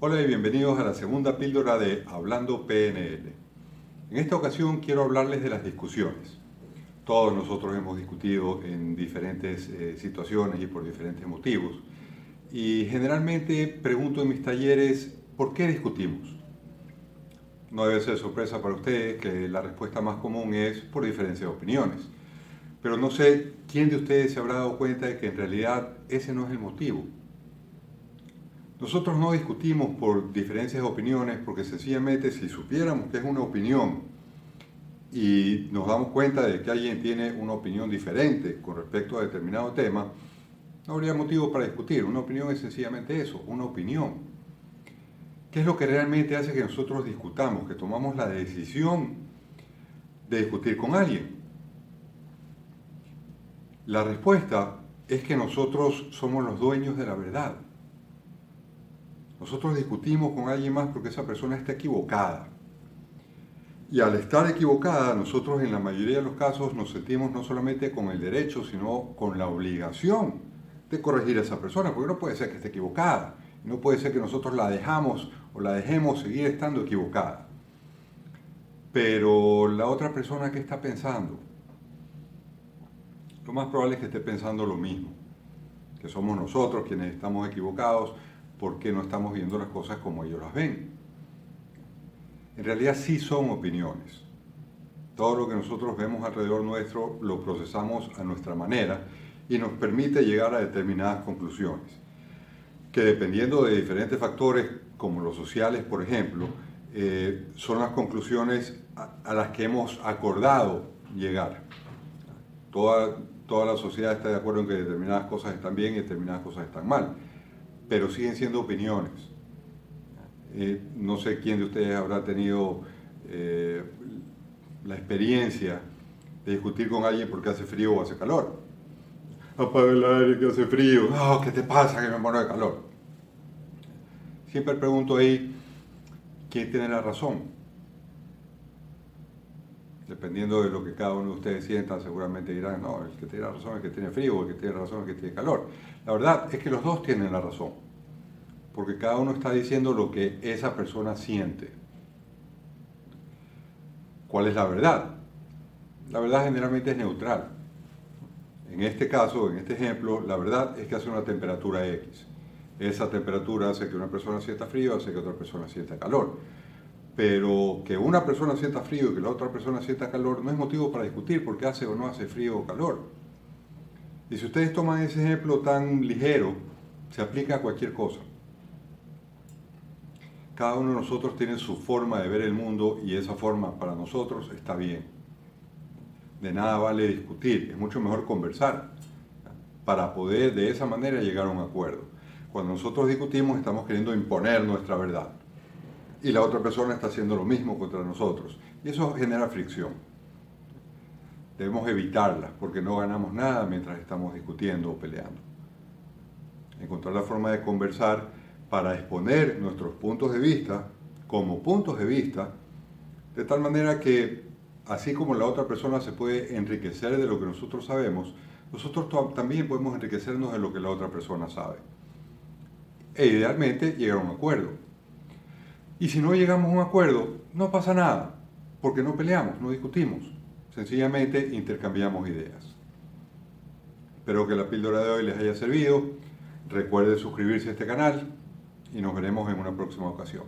Hola y bienvenidos a la segunda píldora de Hablando PNL. En esta ocasión quiero hablarles de las discusiones. Todos nosotros hemos discutido en diferentes situaciones y por diferentes motivos. Y generalmente pregunto en mis talleres, ¿por qué discutimos? No debe ser sorpresa para ustedes que la respuesta más común es por diferencia de opiniones. Pero no sé quién de ustedes se habrá dado cuenta de que en realidad ese no es el motivo. Nosotros no discutimos por diferencias de opiniones porque sencillamente si supiéramos que es una opinión y nos damos cuenta de que alguien tiene una opinión diferente con respecto a determinado tema, no habría motivo para discutir. Una opinión es sencillamente eso, una opinión. ¿Qué es lo que realmente hace que nosotros discutamos, que tomamos la decisión de discutir con alguien? La respuesta es que nosotros somos los dueños de la verdad. Nosotros discutimos con alguien más porque esa persona está equivocada. Y al estar equivocada, nosotros en la mayoría de los casos nos sentimos no solamente con el derecho, sino con la obligación de corregir a esa persona, porque no puede ser que esté equivocada. No puede ser que nosotros la dejamos o la dejemos seguir estando equivocada. Pero la otra persona, ¿qué está pensando? Lo más probable es que esté pensando lo mismo, que somos nosotros quienes estamos equivocados porque no estamos viendo las cosas como ellos las ven. En realidad sí son opiniones. Todo lo que nosotros vemos alrededor nuestro lo procesamos a nuestra manera y nos permite llegar a determinadas conclusiones, que dependiendo de diferentes factores, como los sociales, por ejemplo, son las conclusiones a las que hemos acordado llegar. Toda la sociedad está de acuerdo en que determinadas cosas están bien y determinadas cosas están mal, pero siguen siendo opiniones. No sé quién de ustedes habrá tenido la experiencia de discutir con alguien porque hace frío o hace calor. Apaga el aire que hace frío. No, ¿qué te pasa que me muero de calor? Siempre pregunto ahí, ¿quién tiene la razón? Dependiendo de lo que cada uno de ustedes sienta, seguramente dirán, no, el que tiene la razón es el que tiene frío, o el que tiene razón es el que tiene calor. La verdad es que los dos tienen la razón, porque cada uno está diciendo lo que esa persona siente. ¿Cuál es la verdad? La verdad generalmente es neutral. En este caso, en este ejemplo, la verdad es que hace una temperatura X. Esa temperatura hace que una persona sienta frío, hace que otra persona sienta calor. Pero que una persona sienta frío y que la otra persona sienta calor no es motivo para discutir porque hace o no hace frío o calor. Y si ustedes toman ese ejemplo tan ligero, se aplica a cualquier cosa. Cada uno de nosotros tiene su forma de ver el mundo y esa forma para nosotros está bien. De nada vale discutir, es mucho mejor conversar para poder de esa manera llegar a un acuerdo. Cuando nosotros discutimos estamos queriendo imponer nuestra verdad y la otra persona está haciendo lo mismo contra nosotros y eso genera fricción. Debemos evitarlas porque no ganamos nada mientras estamos discutiendo o peleando. Encontrar la forma de conversar para exponer nuestros puntos de vista como puntos de vista, de tal manera que así como la otra persona se puede enriquecer de lo que nosotros sabemos, nosotros también podemos enriquecernos de lo que la otra persona sabe. E idealmente llegar a un acuerdo. Y si no llegamos a un acuerdo, no pasa nada, porque no peleamos, no discutimos, sencillamente intercambiamos ideas. Espero que la píldora de hoy les haya servido. Recuerden suscribirse a este canal y nos veremos en una próxima ocasión.